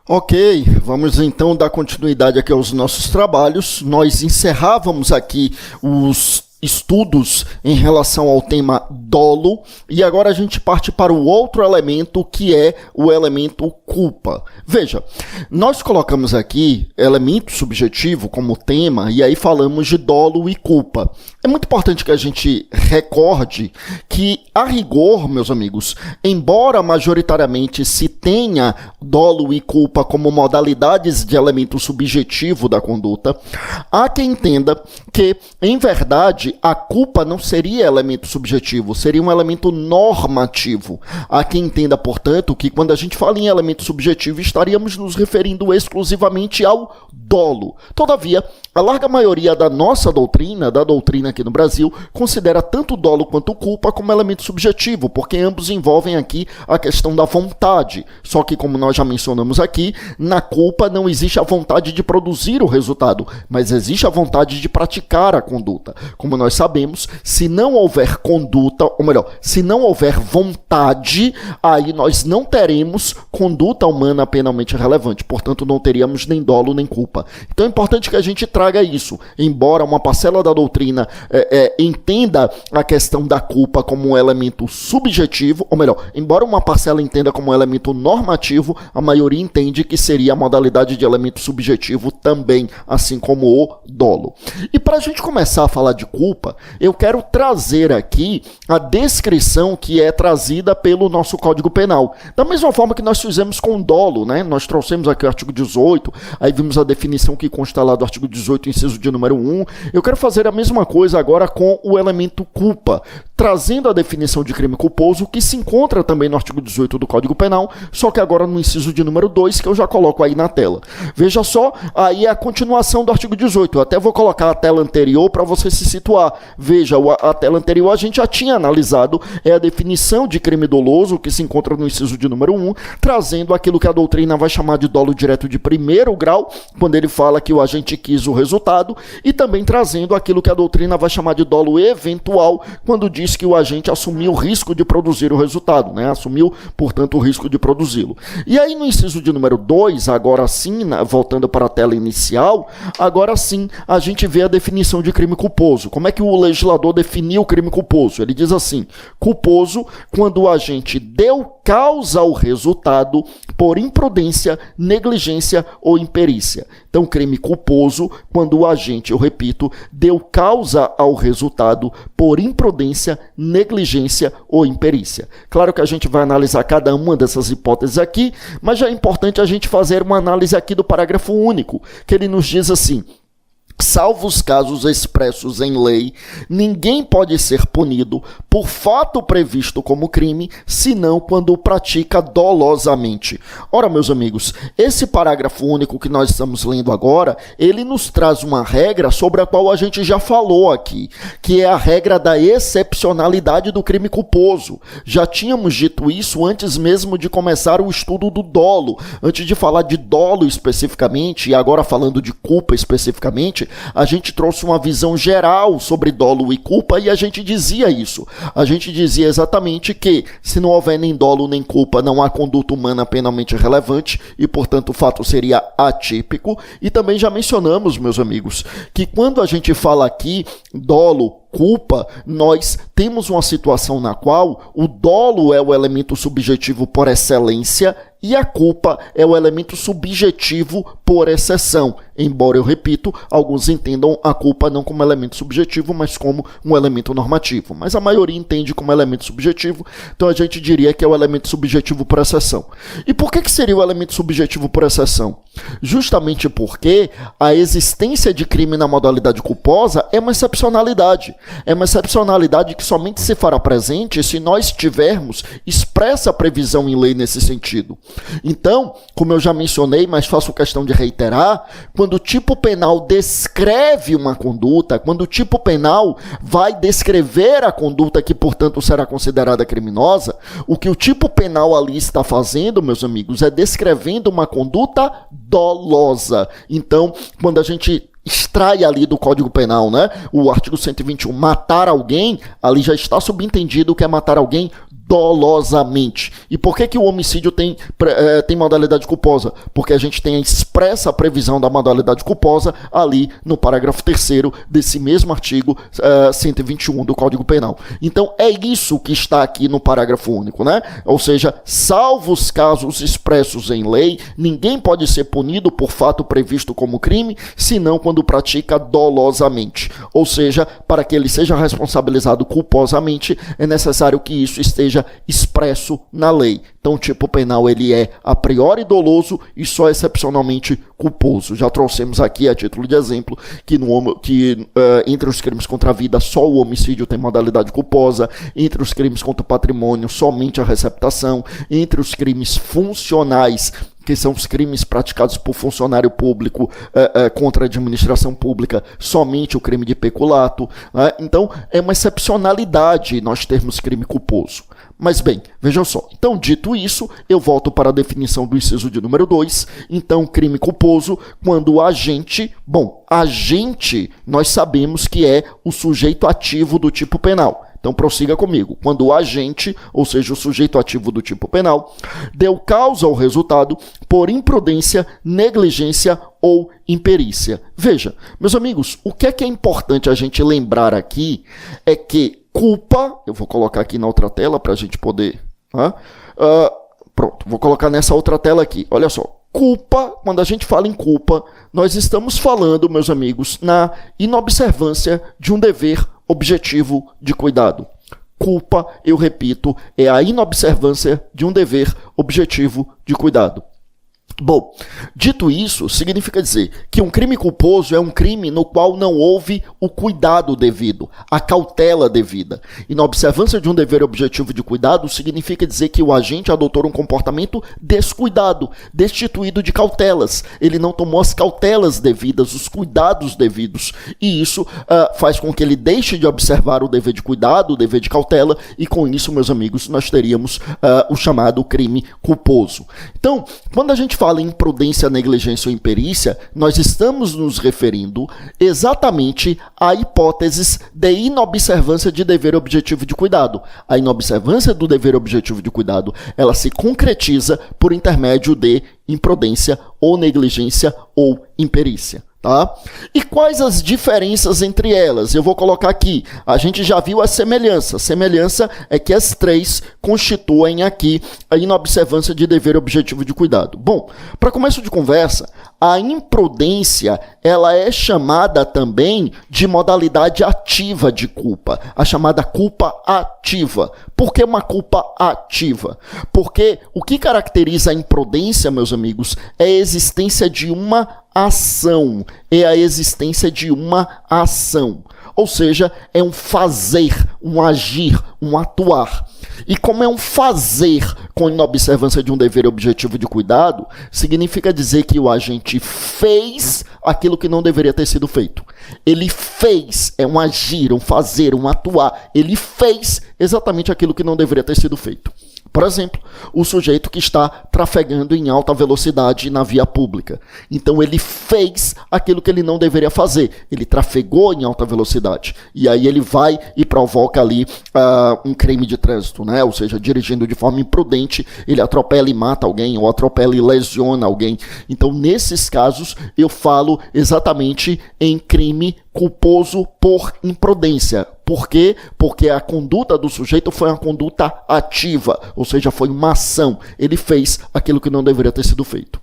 Ok, vamos então dar continuidade aqui aos nossos trabalhos. Nós encerrávamos aqui os estudos em relação ao tema dolo e agora a gente parte para o outro elemento que é o elemento culpa. Veja, nós colocamos aqui elemento subjetivo como tema e aí falamos de dolo e culpa. É muito importante que a gente recorde que, a rigor, meus amigos, embora majoritariamente se tenha dolo e culpa como modalidades de elemento subjetivo da conduta, há quem entenda que, em verdade, a culpa não seria elemento subjetivo, seria um elemento normativo. Há quem entenda, portanto, que quando a gente fala em elemento subjetivo, estaríamos nos referindo exclusivamente ao dolo. Todavia, a larga maioria da nossa doutrina, da doutrina aqui no Brasil, considera tanto o dolo quanto culpa como elemento subjetivo, porque ambos envolvem aqui a questão da vontade. Só que, como nós já mencionamos aqui, na culpa não existe a vontade de produzir o resultado, mas existe a vontade de praticar a conduta. Como nós sabemos, se não houver conduta, ou melhor, se não houver vontade, aí nós não teremos conduta humana penalmente relevante. Portanto, não teríamos nem dolo nem culpa. Então é importante que a gente traga isso. Embora uma parcela da doutrina entenda a questão da culpa como um elemento subjetivo, ou melhor, embora uma parcela entenda como um elemento normativo, a maioria entende que seria a modalidade de elemento subjetivo também, assim como o dolo. E para a gente começar a falar de culpa, eu quero trazer aqui a descrição que é trazida pelo nosso Código Penal. Da mesma forma que nós fizemos com o dolo, né? Nós trouxemos aqui o artigo 18, aí vimos a definição que consta lá do artigo 18, inciso de número 1. Eu quero fazer a mesma coisa agora com o elemento culpa, trazendo a definição de crime culposo, que se encontra também no artigo 18 do Código Penal, só que agora no inciso de número 2, que eu já coloco aí na tela. Veja só, aí é a continuação do artigo 18. Eu até vou colocar a tela anterior para você se situar. Veja, a tela anterior a gente já tinha analisado, é a definição de crime doloso, que se encontra no inciso de número 1, trazendo aquilo que a doutrina vai chamar de dolo direto de primeiro grau, quando ele fala que o agente quis o resultado, e também trazendo aquilo que a doutrina vai chamar de dolo eventual, quando diz que o agente assumiu o risco de produzir o resultado, né? Assumiu, portanto, o risco de produzi-lo. E aí no inciso de número 2, agora sim, voltando para a tela inicial, agora sim a gente vê a definição de crime culposo. Como é que o legislador definiu o crime culposo? Ele diz assim: culposo quando o agente deu causa ao resultado por imprudência, negligência ou imperícia. Então, crime culposo quando o agente, eu repito, deu causa ao resultado por imprudência, negligência ou imperícia. Claro que a gente vai analisar cada uma dessas hipóteses aqui, mas já é importante a gente fazer uma análise aqui do parágrafo único, que ele nos diz assim: salvo os casos expressos em lei, ninguém pode ser punido por fato previsto como crime, senão quando o pratica dolosamente. Ora, meus amigos, esse parágrafo único que nós estamos lendo agora, ele nos traz uma regra sobre a qual a gente já falou aqui, que é a regra da excepcionalidade do crime culposo. Já tínhamos dito isso antes mesmo de começar o estudo do dolo. Antes de falar de dolo especificamente, e agora falando de culpa especificamente, a gente trouxe uma visão geral sobre dolo e culpa e a gente dizia isso. A gente dizia exatamente que, se não houver nem dolo nem culpa, não há conduta humana penalmente relevante e, portanto, o fato seria atípico. E também já mencionamos, meus amigos, que quando a gente fala aqui dolo, culpa, nós temos uma situação na qual o dolo é o elemento subjetivo por excelência e a culpa é o elemento subjetivo por exceção. Embora, eu repito, alguns entendam a culpa não como elemento subjetivo, mas como um elemento normativo. Mas a maioria entende como elemento subjetivo, então a gente diria que é o elemento subjetivo por exceção. E por que seria o elemento subjetivo por exceção? Justamente porque a existência de crime na modalidade culposa é uma excepcionalidade. É uma excepcionalidade que somente se fará presente se nós tivermos expressa previsão em lei nesse sentido. Então, como eu já mencionei, mas faço questão de reiterar, quando o tipo penal descreve uma conduta, quando o tipo penal vai descrever a conduta que, portanto, será considerada criminosa, o que o tipo penal ali está fazendo, meus amigos, é descrevendo uma conduta dolosa. Então, quando a gente extrai ali do Código Penal, né, o artigo 121, matar alguém, ali já está subentendido que é matar alguém dolosamente. E por que o homicídio tem modalidade culposa? Porque a gente tem a expressa previsão da modalidade culposa ali no parágrafo 3º desse mesmo artigo 121 do Código Penal. Então é isso que está aqui no parágrafo único, né? Ou seja, salvo os casos expressos em lei, ninguém pode ser punido por fato previsto como crime, senão quando pratica dolosamente. Ou seja, para que ele seja responsabilizado culposamente, é necessário que isso esteja expresso na lei. Então o tipo penal ele é a priori doloso e só excepcionalmente culposo. Já trouxemos aqui a título de exemplo que, entre os crimes contra a vida só o homicídio tem modalidade culposa, entre os crimes contra o patrimônio somente a receptação, entre os crimes funcionais, que são os crimes praticados por funcionário público contra a administração pública, somente o crime de peculato. Então, é uma excepcionalidade nós termos crime culposo. Mas bem, vejam só. Então, dito isso, eu volto para a definição do inciso de número 2. Então, crime culposo, quando o agente... Bom, agente, nós sabemos que é o sujeito ativo do tipo penal. Então prossiga comigo. Quando o agente, ou seja, o sujeito ativo do tipo penal, deu causa ao resultado por imprudência, negligência ou imperícia. Veja, meus amigos, o que é importante a gente lembrar aqui é que culpa, eu vou colocar aqui na outra tela para a gente poder... pronto, vou colocar nessa outra tela aqui. Olha só. Culpa, quando a gente fala em culpa, nós estamos falando, meus amigos, na inobservância de um dever objetivo de cuidado. Culpa, eu repito, é a inobservância de um dever objetivo de cuidado. Bom, dito isso, significa dizer que um crime culposo é um crime no qual não houve o cuidado devido, a cautela devida. E na observância de um dever objetivo de cuidado, significa dizer que o agente adotou um comportamento descuidado, destituído de cautelas. Ele não tomou as cautelas devidas, os cuidados devidos. E isso faz com que ele deixe de observar o dever de cuidado, o dever de cautela, e com isso, meus amigos, nós teríamos o chamado crime culposo. Então, quando a gente fala em imprudência, negligência ou imperícia, nós estamos nos referindo exatamente a hipóteses de inobservância de dever objetivo de cuidado. A inobservância do dever objetivo de cuidado, ela se concretiza por intermédio de imprudência ou negligência ou imperícia. Tá? E quais as diferenças entre elas? Eu vou colocar aqui. A gente já viu a semelhança. A semelhança é que as três constituem aqui a inobservância de dever objetivo de cuidado. Bom, para começo de conversa, a imprudência ela é chamada também de modalidade ativa de culpa, a chamada culpa ativa. Por que uma culpa ativa? Porque o que caracteriza a imprudência, meus amigos, é a existência de uma ação, é a existência de uma ação. Ou seja, é um fazer, um agir, um atuar. E como é um fazer com inobservância de um dever objetivo de cuidado, significa dizer que o agente fez aquilo que não deveria ter sido feito. Ele fez, é um agir, um fazer, um atuar. Ele fez exatamente aquilo que não deveria ter sido feito. Por exemplo, o sujeito que está trafegando em alta velocidade na via pública. Então ele fez aquilo que ele não deveria fazer. Ele trafegou em alta velocidade. E aí ele vai e provoca ali um crime de trânsito, né? Ou seja, dirigindo de forma imprudente, ele atropela e mata alguém, ou atropela e lesiona alguém. Então, nesses casos, eu falo exatamente em crime culposo por imprudência. Por quê? Porque a conduta do sujeito foi uma conduta ativa, ou seja, foi uma ação. Ele fez aquilo que não deveria ter sido feito.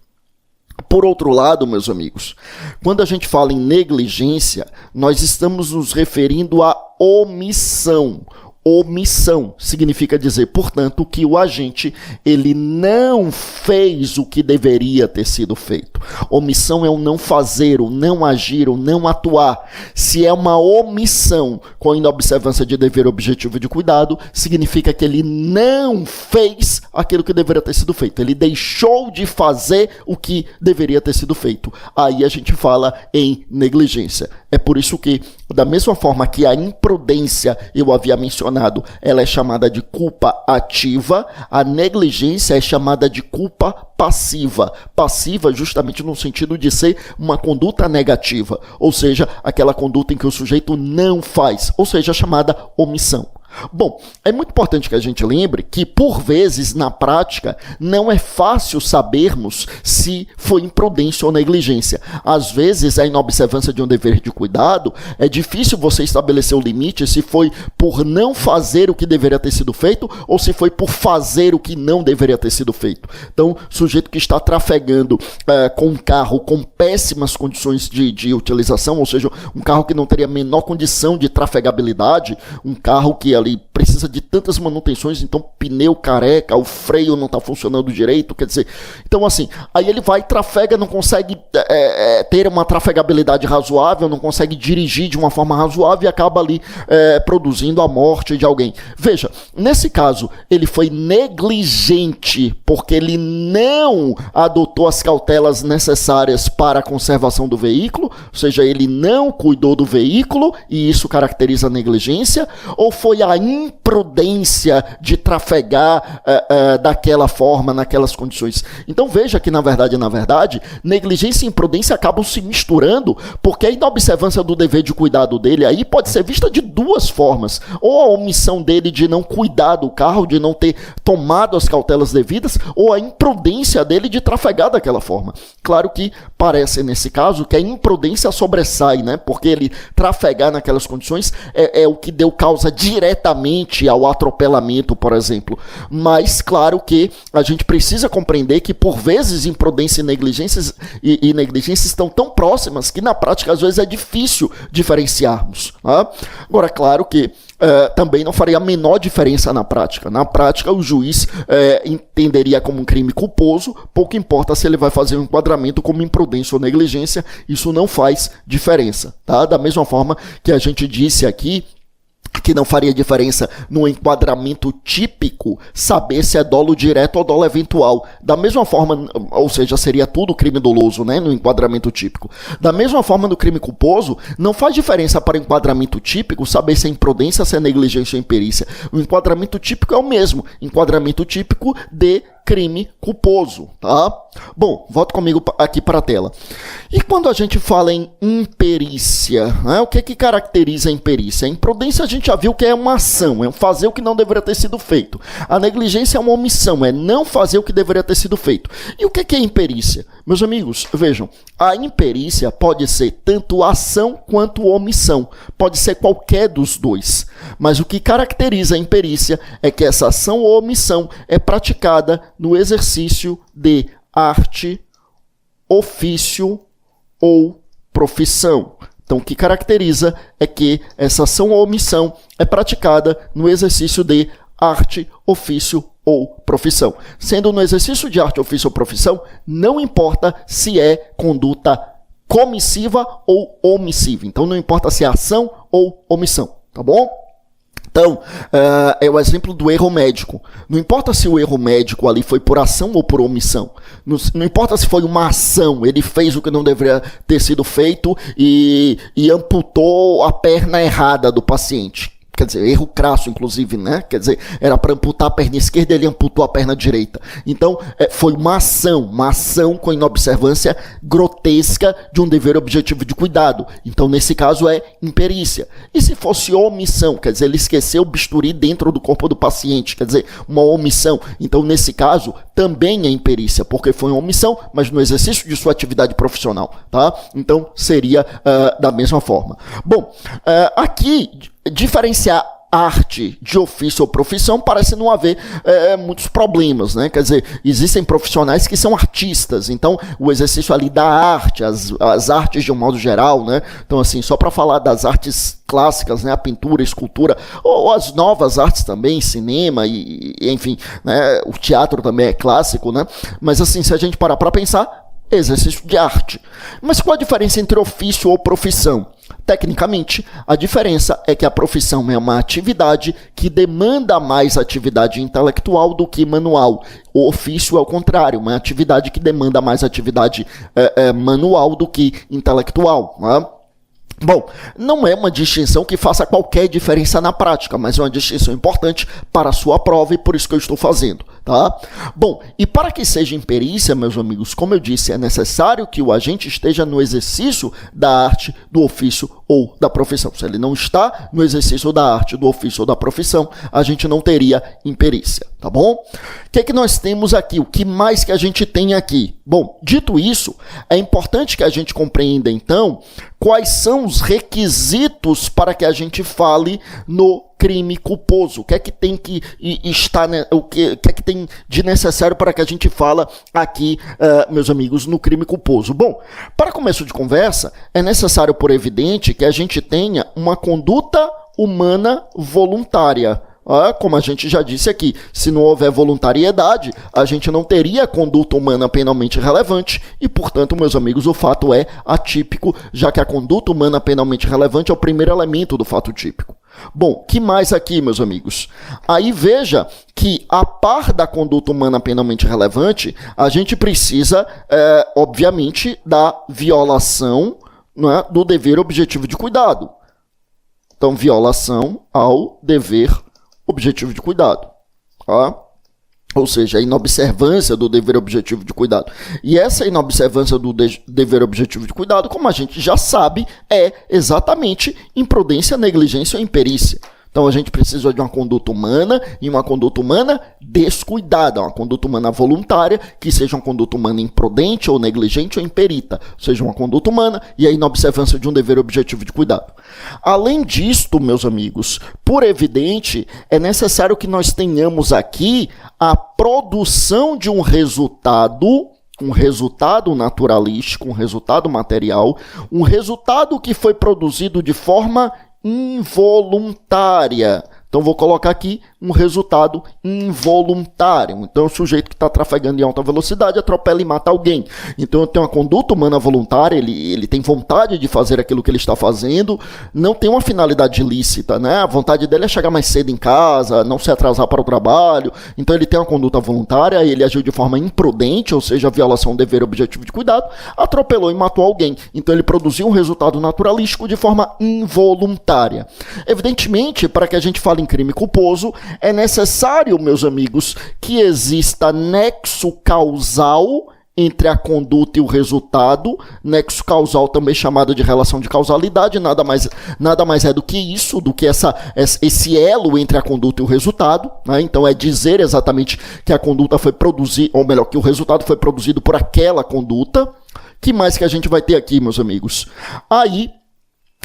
Por outro lado, meus amigos, quando a gente fala em negligência, nós estamos nos referindo à omissão. Omissão significa dizer, portanto, que o agente ele não fez o que deveria ter sido feito. Omissão é o não fazer, o não agir, o não atuar. Se é uma omissão com inobservância de dever objetivo de cuidado, significa que ele não fez aquilo que deveria ter sido feito. Ele deixou de fazer o que deveria ter sido feito. Aí a gente fala em negligência. É por isso que, da mesma forma que a imprudência eu havia mencionado, ela é chamada de culpa ativa, a negligência é chamada de culpa passiva. Passiva justamente no sentido de ser uma conduta negativa, ou seja, aquela conduta em que o sujeito não faz, ou seja, chamada omissão. Bom, é muito importante que a gente lembre que, por vezes, na prática, não é fácil sabermos se foi imprudência ou negligência. Às vezes, a inobservância de um dever de cuidado, é difícil você estabelecer o limite se foi por não fazer o que deveria ter sido feito ou se foi por fazer o que não deveria ter sido feito. Então, sujeito que está trafegando com um carro com péssimas condições de utilização, ou seja, um carro que não teria a menor condição de trafegabilidade, um carro que ali precisa de tantas manutenções, então pneu careca, o freio não está funcionando direito, quer dizer, então assim, aí ele vai, trafega, não consegue ter uma trafegabilidade razoável, não consegue dirigir de uma forma razoável e acaba ali produzindo a morte de alguém. Veja, nesse caso, ele foi negligente porque ele não adotou as cautelas necessárias para a conservação do veículo, ou seja, ele não cuidou do veículo e isso caracteriza a negligência, ou foi a imprudência de trafegar daquela forma, naquelas condições. Então veja que, na verdade, negligência e imprudência acabam se misturando, porque a inobservância do dever de cuidado dele aí pode ser vista de duas formas. Ou a omissão dele de não cuidar do carro, de não ter tomado as cautelas devidas, ou a imprudência dele de trafegar daquela forma. Claro que parece, nesse caso, que a imprudência sobressai, né? Porque ele trafegar naquelas condições é o que deu causa diretamente ao atropelamento, por exemplo. Mas, claro que a gente precisa compreender que, por vezes, imprudência e negligência estão tão próximas que, na prática, às vezes é difícil diferenciarmos. Tá? Agora, claro que também não faria a menor diferença na prática. Na prática, o juiz entenderia como um crime culposo, pouco importa se ele vai fazer um enquadramento como imprudência ou negligência, isso não faz diferença. Tá? Da mesma forma que a gente disse aqui, que não faria diferença no enquadramento típico saber se é dolo direto ou dolo eventual. Da mesma forma, ou seja, seria tudo crime doloso, né, no enquadramento típico. Da mesma forma, no crime culposo, não faz diferença para o enquadramento típico saber se é imprudência, se é negligência ou imperícia. O enquadramento típico é o mesmo, enquadramento típico de crime culposo, tá? Bom, volta comigo aqui para a tela. E quando a gente fala em imperícia, né, o que caracteriza a imperícia? A imprudência a gente já viu que é uma ação, é fazer o que não deveria ter sido feito. A negligência é uma omissão, é não fazer o que deveria ter sido feito. E o que é imperícia? Meus amigos, vejam, a imperícia pode ser tanto ação quanto omissão, pode ser qualquer dos dois. Mas o que caracteriza a imperícia é que essa ação ou omissão é praticada no exercício de arte, ofício ou profissão. Então, o que caracteriza é que essa ação ou omissão é praticada no exercício de arte, ofício ou profissão. Sendo no exercício de arte, ofício ou profissão, não importa se é conduta comissiva ou omissiva. Então, não importa se é ação ou omissão, tá bom? Então, é o exemplo do erro médico. Não importa se o erro médico ali foi por ação ou por omissão. Não importa se foi uma ação, ele fez o que não deveria ter sido feito e amputou a perna errada do paciente. Quer dizer, erro crasso, inclusive, né? Quer dizer, era para amputar a perna esquerda e ele amputou a perna direita. Então, foi uma ação com inobservância grotesca de um dever objetivo de cuidado. Então, nesse caso, é imperícia. E se fosse omissão, quer dizer, ele esqueceu o bisturi dentro do corpo do paciente, quer dizer, uma omissão. Então, nesse caso, também é imperícia, porque foi uma omissão, mas no exercício de sua atividade profissional, tá? Então, seria da mesma forma. Bom, aqui, diferenciar arte de ofício ou profissão parece não haver muitos problemas, né? Quer dizer, existem profissionais que são artistas, então o exercício ali da arte, as artes de um modo geral, né? Então assim, só para falar das artes clássicas, né? A pintura, a escultura, ou as novas artes também, cinema e enfim, né? O teatro também é clássico, né? Mas assim, se a gente parar para pensar, exercício de arte. Mas qual a diferença entre ofício ou profissão? Tecnicamente, a diferença é que a profissão é uma atividade que demanda mais atividade intelectual do que manual. O ofício é o contrário, uma atividade que demanda mais atividade manual do que intelectual, né? Bom, não é uma distinção que faça qualquer diferença na prática, mas é uma distinção importante para a sua prova e por isso que eu estou fazendo, Tá? Bom, e para que seja imperícia, meus amigos, como eu disse, é necessário que o agente esteja no exercício da arte, do ofício ou da profissão. Se ele não está no exercício da arte, do ofício ou da profissão, a gente não teria imperícia, tá bom? O que é que nós temos aqui? O que mais que a gente tem aqui? Bom, dito isso, é importante que a gente compreenda, então, quais são os requisitos para que a gente fale no crime culposo. O que é que tem que estar, o que é que tem de necessário para que a gente fala aqui, meus amigos, no crime culposo? Bom, para começo de conversa, é necessário, por evidente, que a gente tenha uma conduta humana voluntária. Como a gente já disse aqui, se não houver voluntariedade, a gente não teria conduta humana penalmente relevante e, portanto, meus amigos, o fato é atípico, já que a conduta humana penalmente relevante é o primeiro elemento do fato típico. Bom, que mais aqui, meus amigos? Aí veja que, a par da conduta humana penalmente relevante, a gente precisa, obviamente, da violação, não é, do dever objetivo de cuidado. Então, violação ao dever objetivo de cuidado, tá? Ou seja, a inobservância do dever objetivo de cuidado. E essa inobservância do dever objetivo de cuidado, como a gente já sabe, é exatamente imprudência, negligência ou imperícia. Então a gente precisa de uma conduta humana e uma conduta humana descuidada, uma conduta humana voluntária, que seja uma conduta humana imprudente ou negligente ou imperita, ou seja, uma conduta humana e a inobservância de um dever objetivo de cuidado. Além disto, meus amigos, por evidente, é necessário que nós tenhamos aqui a produção de um resultado naturalístico, um resultado material, um resultado que foi produzido de forma involuntária. Então, vou colocar aqui um resultado involuntário. Então, o sujeito que está trafegando em alta velocidade atropela e mata alguém. Então, eu tenho uma conduta humana voluntária, ele tem vontade de fazer aquilo que ele está fazendo, não tem uma finalidade ilícita, né? A vontade dele é chegar mais cedo em casa, não se atrasar para o trabalho. Então, ele tem uma conduta voluntária, ele agiu de forma imprudente, ou seja, a violação do dever objetivo de cuidado, atropelou e matou alguém. Então, ele produziu um resultado naturalístico de forma involuntária. Evidentemente, para que a gente fale em crime culposo, é necessário, meus amigos, que exista nexo causal entre a conduta e o resultado, nexo causal também chamado de relação de causalidade, nada mais é do que isso, do que esse elo entre a conduta e o resultado, né? Então é dizer exatamente que a conduta foi produzida, ou melhor, que o resultado foi produzido por aquela conduta. Que mais que a gente vai ter aqui, meus amigos? Aí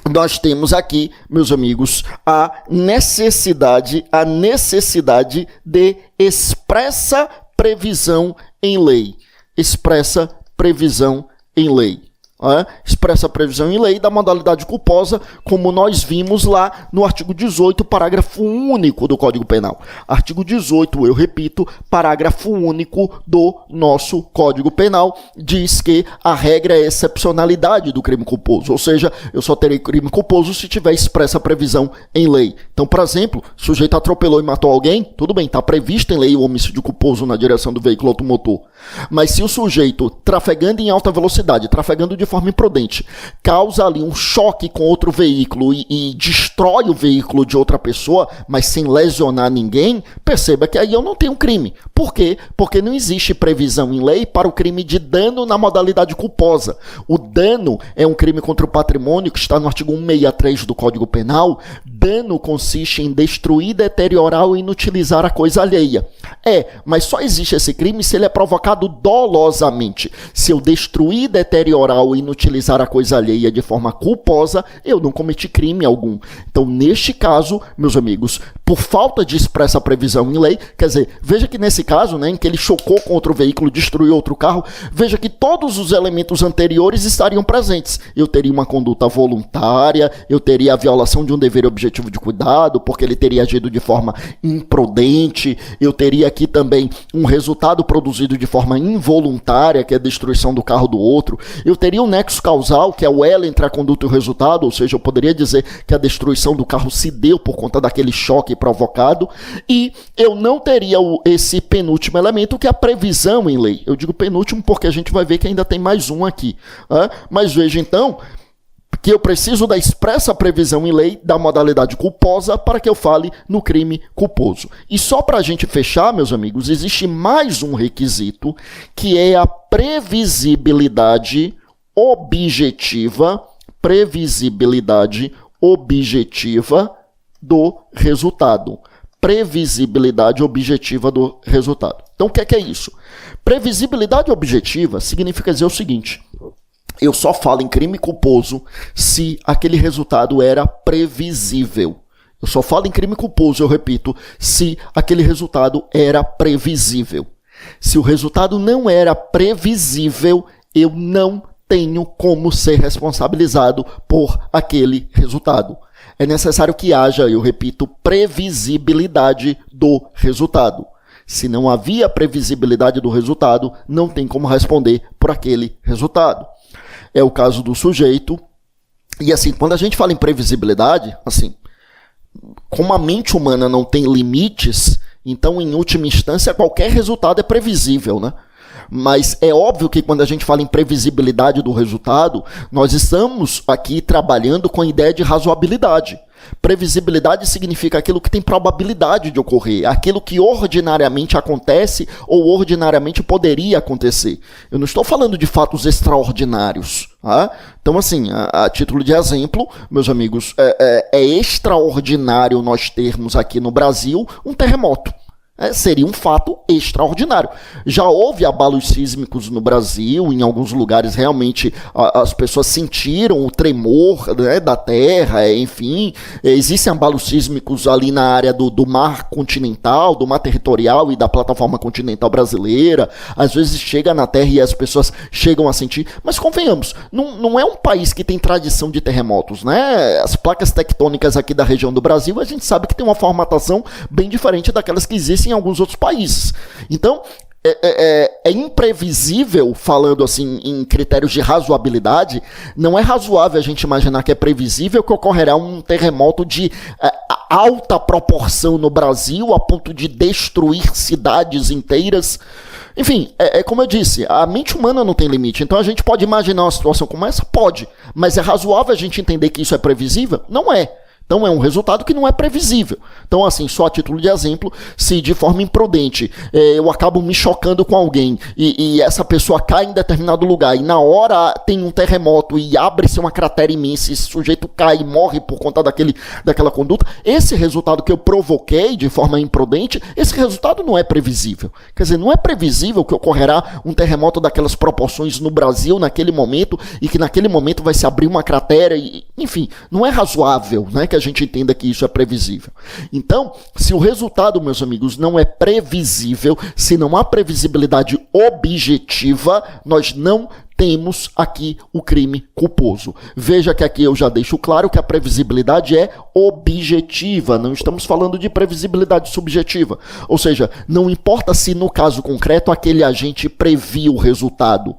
nós temos aqui, meus amigos, a necessidade de expressa previsão em lei. Expressa previsão em lei. Expressa previsão em lei da modalidade culposa, como nós vimos lá no artigo 18, parágrafo único do Código Penal. Artigo 18, eu repito, parágrafo único do nosso Código Penal, diz que a regra é a excepcionalidade do crime culposo, ou seja, eu só terei crime culposo se tiver expressa previsão em lei. Então, por exemplo, o sujeito atropelou e matou alguém, tudo bem, está previsto em lei o homicídio culposo na direção do veículo automotor. Mas se o sujeito, trafegando em alta velocidade, trafegando de forma imprudente, causa ali um choque com outro veículo e destrói o veículo de outra pessoa, mas sem lesionar ninguém, perceba que aí eu não tenho crime. Por quê? Porque não existe previsão em lei para o crime de dano na modalidade culposa. O dano é um crime contra o patrimônio que está no artigo 163 do Código Penal. Dano consiste em destruir, deteriorar ou inutilizar a coisa alheia. Mas só existe esse crime se ele é provocado dolosamente. Se eu destruir, deteriorar ou inutilizar a coisa alheia de forma culposa, eu não cometi crime algum. Então, neste caso, meus amigos, por falta de expressa previsão em lei, quer dizer, veja que nesse caso, né, em que ele chocou com outro veículo, destruiu outro carro, veja que todos os elementos anteriores estariam presentes. Eu teria uma conduta voluntária, eu teria a violação de um dever objetivo de cuidado, porque ele teria agido de forma imprudente, eu teria aqui também um resultado produzido de forma involuntária, que é a destruição do carro do outro, eu teria um nexo causal, que é o elo entre a conduta e o resultado, ou seja, eu poderia dizer que a destruição do carro se deu por conta daquele choque provocado, e eu não teria esse penúltimo elemento, que é a previsão em lei. Eu digo penúltimo porque a gente vai ver que ainda tem mais um aqui. Mas veja então que eu preciso da expressa previsão em lei da modalidade culposa para que eu fale no crime culposo. E só para a gente fechar, meus amigos, existe mais um requisito, que é a previsibilidade objetiva do resultado. Previsibilidade objetiva do resultado. Então, o que é isso? Previsibilidade objetiva significa dizer o seguinte: eu só falo em crime culposo se aquele resultado era previsível. Eu só falo em crime culposo, eu repito, se aquele resultado era previsível. Se o resultado não era previsível, eu não tenho como ser responsabilizado por aquele resultado. É necessário que haja, eu repito, previsibilidade do resultado. Se não havia previsibilidade do resultado, não tem como responder por aquele resultado. É o caso do sujeito. E assim, quando a gente fala em previsibilidade, assim, como a mente humana não tem limites, então, em última instância, qualquer resultado é previsível, né? Mas é óbvio que quando a gente fala em previsibilidade do resultado, nós estamos aqui trabalhando com a ideia de razoabilidade. Previsibilidade significa aquilo que tem probabilidade de ocorrer, aquilo que ordinariamente acontece ou ordinariamente poderia acontecer. Eu não estou falando de fatos extraordinários. Tá? Então, assim, a título de exemplo, meus amigos, é extraordinário nós termos aqui no Brasil um terremoto. Seria um fato extraordinário. Já houve abalos sísmicos no Brasil, em alguns lugares realmente as pessoas sentiram o tremor, né, da terra, enfim. Existem abalos sísmicos ali na área do mar continental, do mar territorial e da plataforma continental brasileira. Às vezes chega na terra e as pessoas chegam a sentir. Mas convenhamos, não é um país que tem tradição de terremotos, né? As placas tectônicas aqui da região do Brasil, a gente sabe que tem uma formatação bem diferente daquelas que existem em alguns outros países. Então, é imprevisível, falando assim em critérios de razoabilidade, não é razoável a gente imaginar que é previsível que ocorrerá um terremoto de alta proporção no Brasil, a ponto de destruir cidades inteiras. Enfim, como eu disse, a mente humana não tem limite, então a gente pode imaginar uma situação como essa? Pode, mas é razoável a gente entender que isso é previsível? Não é. Então é um resultado que não é previsível. Então, assim, só a título de exemplo, se de forma imprudente eu acabo me chocando com alguém e essa pessoa cai em determinado lugar e na hora tem um terremoto e abre-se uma cratera imensa e esse sujeito cai e morre por conta daquela conduta, esse resultado que eu provoquei de forma imprudente, esse resultado não é previsível. Quer dizer, não é previsível que ocorrerá um terremoto daquelas proporções no Brasil naquele momento e que naquele momento vai se abrir uma cratera, enfim, não é razoável, né, que a gente entenda que isso é previsível. Então, se o resultado, meus amigos, não é previsível, se não há previsibilidade objetiva, nós não temos aqui o crime culposo. Veja que aqui eu já deixo claro que a previsibilidade é objetiva, não estamos falando de previsibilidade subjetiva. Ou seja, não importa se no caso concreto aquele agente previu o resultado.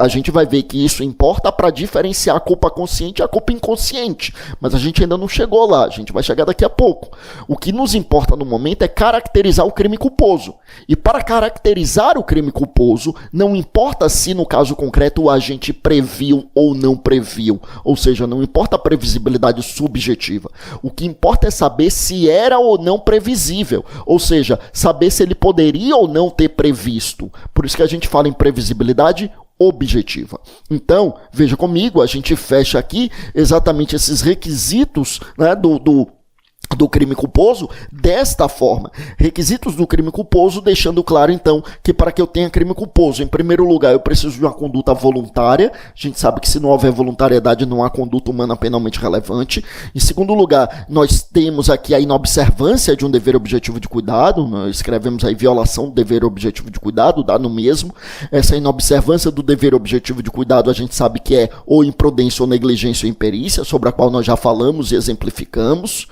A gente vai ver que isso importa para diferenciar a culpa consciente e a culpa inconsciente. Mas a gente ainda não chegou lá, a gente vai chegar daqui a pouco. O que nos importa no momento é caracterizar o crime culposo. E para caracterizar o crime culposo, não importa se no caso concreto o agente previu ou não previu, ou seja, não importa a previsibilidade subjetiva. O que importa é saber se era ou não previsível, ou seja, saber se ele poderia ou não ter previsto. Por isso que a gente fala em previsibilidade objetiva. Então, veja comigo, a gente fecha aqui exatamente esses requisitos, né, do crime culposo desta forma. Requisitos do crime culposo, deixando claro, então, que para que eu tenha crime culposo, em primeiro lugar, eu preciso de uma conduta voluntária. A gente sabe que se não houver voluntariedade, não há conduta humana penalmente relevante. Em segundo lugar, nós temos aqui a inobservância de um dever objetivo de cuidado. Nós escrevemos aí violação do dever objetivo de cuidado, dá no mesmo. Essa inobservância do dever objetivo de cuidado, a gente sabe que é ou imprudência ou negligência ou imperícia, sobre a qual nós já falamos e exemplificamos.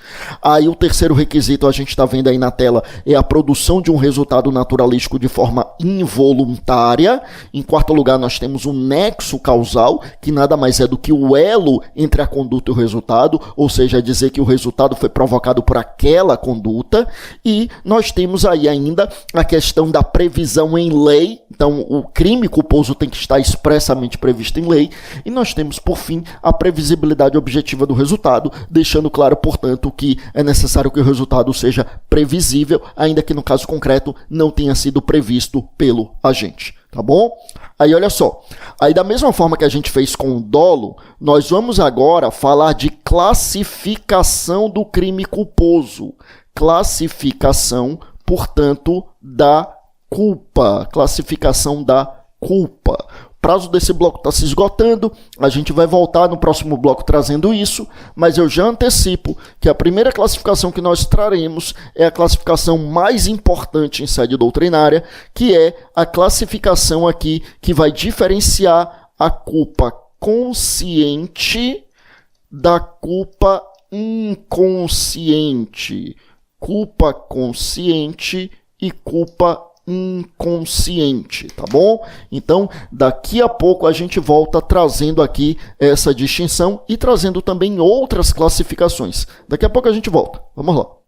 Aí o terceiro requisito, a gente está vendo aí na tela, é a produção de um resultado naturalístico de forma involuntária. Em quarto lugar, nós temos um nexo causal, que nada mais é do que o elo entre a conduta e o resultado, ou seja, dizer que o resultado foi provocado por aquela conduta. E nós temos aí ainda a questão da previsão em lei, Então, o crime culposo tem que estar expressamente previsto em lei. E nós temos, por fim, a previsibilidade objetiva do resultado, deixando claro, portanto, que é necessário que o resultado seja previsível, ainda que no caso concreto não tenha sido previsto pelo agente. Tá bom? Aí olha só, aí da mesma forma que a gente fez com o dolo, nós vamos agora falar de classificação do crime culposo. Classificação, portanto, da culpa. Classificação da culpa. O prazo desse bloco está se esgotando, a gente vai voltar no próximo bloco trazendo isso, mas eu já antecipo que a primeira classificação que nós traremos é a classificação mais importante em sede doutrinária, que é a classificação aqui que vai diferenciar a culpa consciente da culpa inconsciente. Culpa consciente e culpa inconsciente, tá bom? Então, daqui a pouco a gente volta trazendo aqui essa distinção e trazendo também outras classificações. Daqui a pouco a gente volta. Vamos lá.